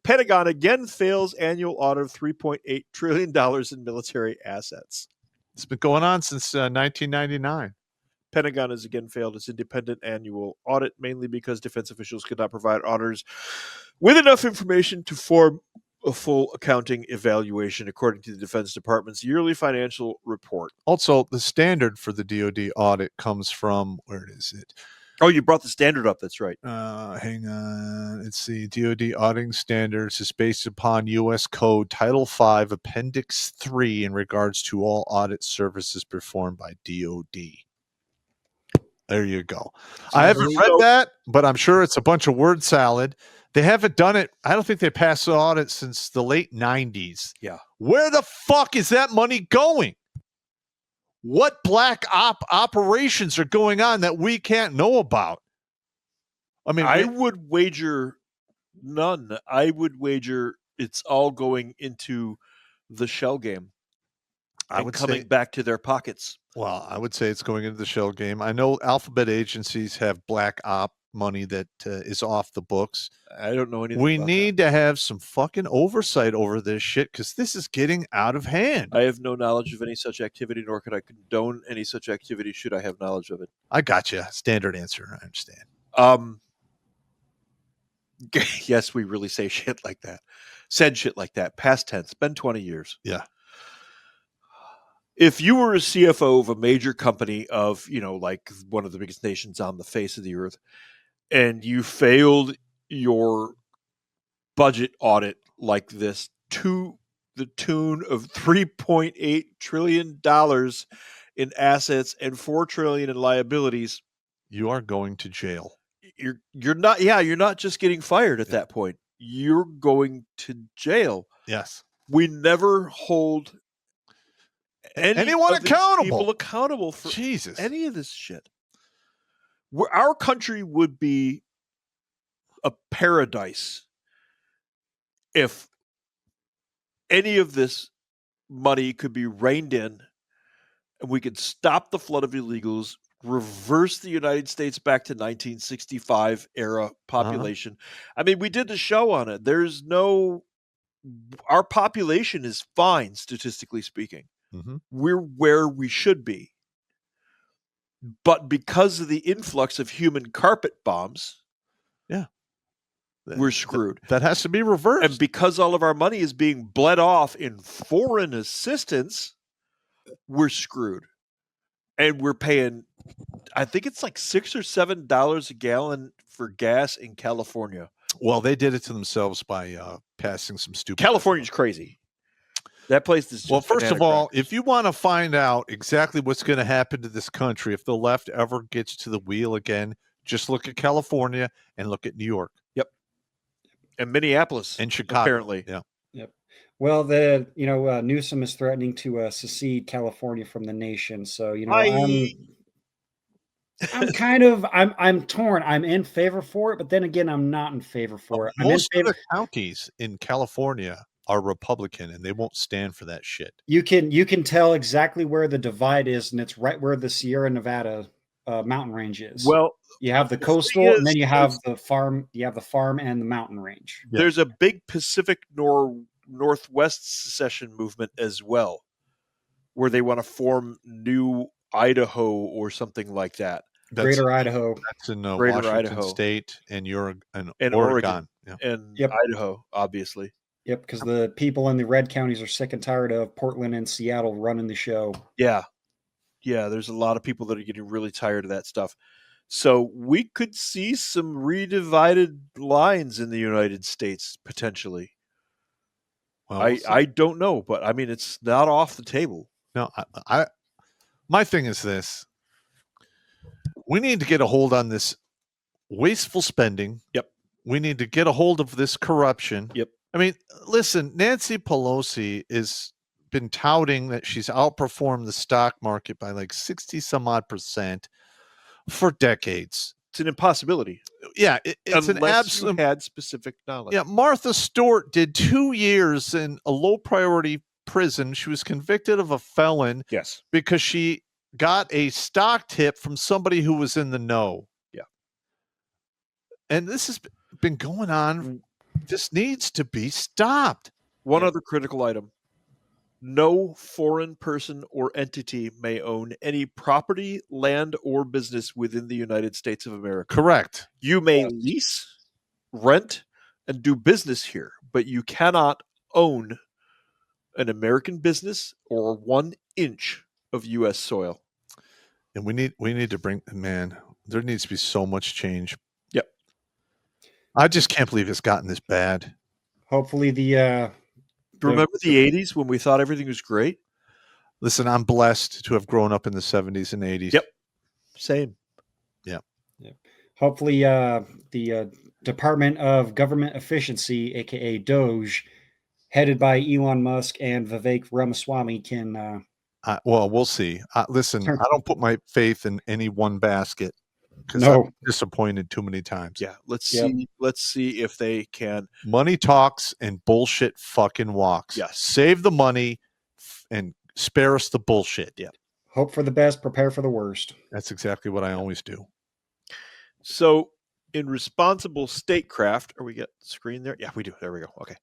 Pentagon again fails annual audit of $3.8 trillion in military assets. It's been going on since 1999. Pentagon has again failed its independent annual audit, mainly because defense officials could not provide auditors with enough information to form a full accounting evaluation, according to the Defense Department's yearly financial report. Also, the standard for the DoD audit comes from, where is it? Oh, you brought the standard up. That's right. Hang on. It's the DoD auditing standards is based upon U.S. Code Title V, Appendix 3, in regards to all audit services performed by DoD. There you go. I haven't read that, but I'm sure it's a bunch of word salad. They haven't done it. I don't think they passed the audit since the late 90s. Yeah. Where the fuck is that money going? What black operations are going on that we can't know about? I mean, I would wager none. I would wager it's all going into the shell game. I would coming say, back to their pockets. Well, I would say it's going into the shell game. I know alphabet agencies have black op money that is off the books. I don't know anything We about need to have some fucking oversight over this shit because this is getting out of hand. I have no knowledge of any such activity, nor could I condone any such activity should I have knowledge of it. I got you. Standard answer. I understand. Yes, we really say shit like that. Said shit like that. Past tense. Been 20 years. Yeah. If you were a CFO of a major company of, like one of the biggest nations on the face of the earth, and you failed your budget audit like this to the tune of $3.8 trillion in assets and $4 trillion in liabilities, you are going to jail. You're not just getting fired at that point. You're going to jail. Yes. We never hold anyone accountable. People accountable for Jesus. Any of this shit. Our country would be a paradise if any of this money could be reined in and we could stop the flood of illegals, reverse the United States back to 1965 era population. I mean, we did the show on it. Our population is fine, statistically speaking. Mm-hmm. We're where we should be. But because of the influx of human carpet bombs, we're screwed. That has to be reversed. And because all of our money is being bled off in foreign assistance, we're screwed. And we're paying, I think it's like $6 or $7 a gallon for gas in California. Well, they did it to themselves by passing some stupid. California's crazy. That place is just. Well, first of all, if you want to find out exactly what's going to happen to this country if the left ever gets to the wheel again, just look at California and look at New York. Yep. And Minneapolis. And Chicago. Apparently. Yeah. Yep. Well, Newsom is threatening to secede California from the nation. So, I'm torn. I'm in favor for it, but then again, I'm not in favor for it. Most of the counties in California are Republican, and they won't stand for that shit. You can tell exactly where the divide is, and it's right where the Sierra Nevada mountain range is. Well, you have the coastal, and then you have the farm. You have the farm and the mountain range. Yeah. There's a big Pacific Northwest secession movement as well, where they want to form New Idaho or something like that. Greater Idaho. That's in Washington State and Oregon. Yeah. And Idaho, obviously. Yep, because the people in the red counties are sick and tired of Portland and Seattle running the show. Yeah. Yeah, there's a lot of people that are getting really tired of that stuff. So we could see some redivided lines in the United States, potentially. Well, I don't know, but I mean, it's not off the table. No, my thing is this. We need to get a hold on this wasteful spending. Yep. We need to get a hold of this corruption. Yep. I mean, listen, Nancy Pelosi has been touting that she's outperformed the stock market by like 60 some odd % for decades. It's an impossibility. Yeah, it's an absolute. You had specific knowledge. Yeah, Martha Stewart did 2 years in a low priority prison. She was convicted of a felon. Yes, because she got a stock tip from somebody who was in the know. Yeah, and this has been going on This needs to be stopped. One Yeah. other critical item. No foreign person or entity may own any property, land, or business within the United States of America. Correct. You may Yes. lease, rent, and do business here, but you cannot own an American business or 1 inch of U.S. soil. And we need to bring, man, there needs to be so much change. Yep. I just can't believe it's gotten this bad. Hopefully Remember the 80s when we thought everything was great? Listen, I'm blessed to have grown up in the 70s and 80s. Yep. Same. hopefully the Department of Government Efficiency, aka Doge, headed by Elon Musk and Vivek Ramaswamy, can Well, we'll see. Listen, I don't put my faith in any one basket because No. I'm disappointed too many times. Yeah. Let's Yep. see. Let's see if they can. Money talks and bullshit fucking walks. Yes. Save the money and spare us the bullshit. Yeah. hope for the best, prepare for the worst. That's exactly what I always do. So, in responsible statecraft, are we got screen there? Yeah, we do. There we go. Okay.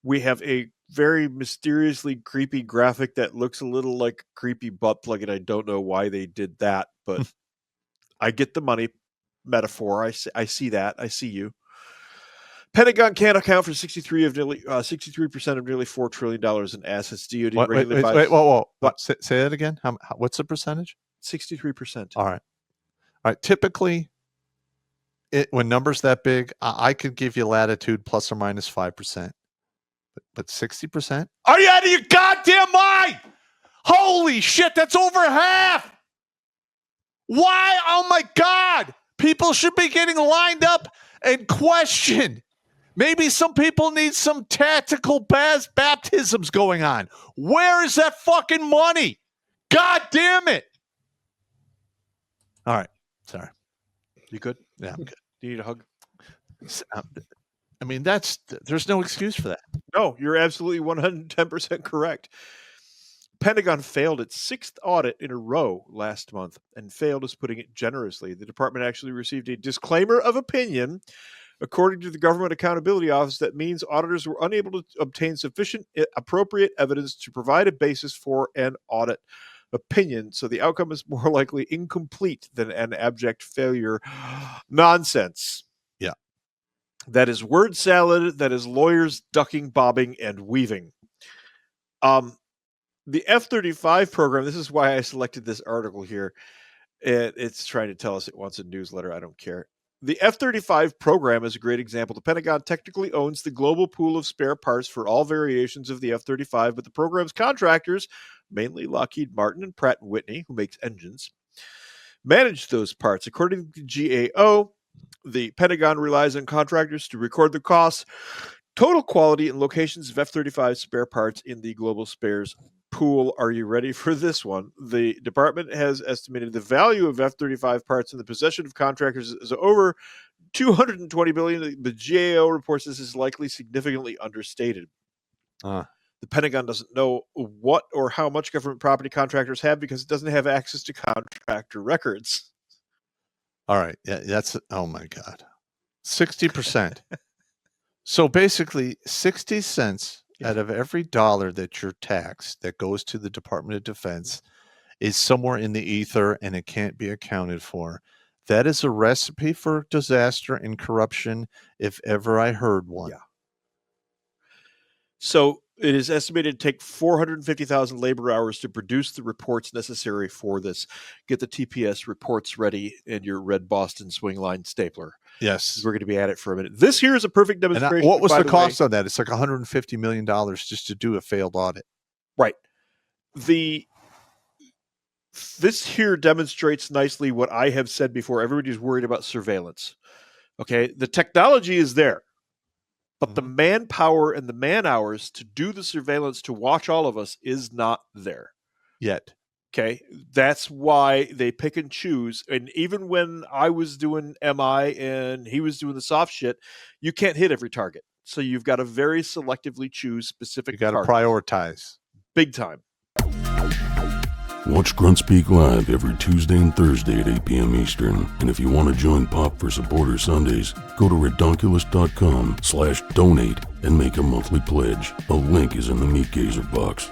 We have a very mysteriously creepy graphic that looks a little like a creepy butt plug, and I don't know why they did that, but I get the money metaphor. I see that. I see you. Pentagon can't account for 63% of nearly $4 trillion in assets. DoD regulated by whoa. What? Say that again. What's the percentage? 63%. All right. Typically, when numbers that big, I could give you latitude plus or minus 5%. But 60%? Are you out of your goddamn mind? Holy shit, that's over half. Why? Oh my God. People should be getting lined up and questioned. Maybe some people need some tactical baptisms going on. Where is that fucking money? God damn it. All right. Sorry. You good? Yeah, I'm good. Do you need a hug? I mean, there's no excuse for that. No, you're absolutely 110% correct. Pentagon failed its 6th audit in a row last month, and failed is putting it generously. The department actually received a disclaimer of opinion, according to the Government Accountability Office, that means auditors were unable to obtain sufficient appropriate evidence to provide a basis for an audit opinion. So the outcome is more likely incomplete than an abject failure. Nonsense. Yeah. That is word salad. That is lawyers ducking, bobbing, and weaving. The F-35 program, this is why I selected this article here. It's trying to tell us it wants a newsletter. I don't care. The F-35 program is a great example. The Pentagon technically owns the global pool of spare parts for all variations of the F-35, but the program's contractors, mainly Lockheed Martin and Pratt & Whitney, who makes engines, manage those parts. According to GAO, the Pentagon relies on contractors to record the costs, total quality, and locations of F-35 spare parts in the global spares pool. Are you ready for this one? The department has estimated the value of F-35 parts in the possession of contractors is over $220 billion. The GAO reports this is likely significantly understated. The Pentagon doesn't know what or how much government property contractors have because it doesn't have access to contractor records. All right. Yeah, that's, oh my God. 60%. So basically 60 cents out of every dollar that you're taxed that goes to the Department of Defense is somewhere in the ether and it can't be accounted for. That is a recipe for disaster and corruption if ever I heard one. Yeah. So it is estimated to take 450,000 labor hours to produce the reports necessary for this. Get the TPS reports ready in your red Boston swing line stapler. Yes. We're going to be at it for a minute. This here is a perfect demonstration. What was the cost on that? It's like $150 million just to do a failed audit. Right. This here demonstrates nicely what I have said before. Everybody's worried about surveillance. Okay. The technology is there, but the manpower and the man hours to do the surveillance to watch all of us is not there yet. Okay. That's why they pick and choose. And even when I was doing MI and he was doing the soft shit, you can't hit every target. So you've got to very selectively choose specific You got to targets. prioritize. Big time. Watch Grunt Speak live every Tuesday and Thursday at 8 p.m. Eastern. And if you want to join Pop for Supporter Sundays, go to redonkulous.com/donate and make a monthly pledge. A link is in the Meat Gazer box.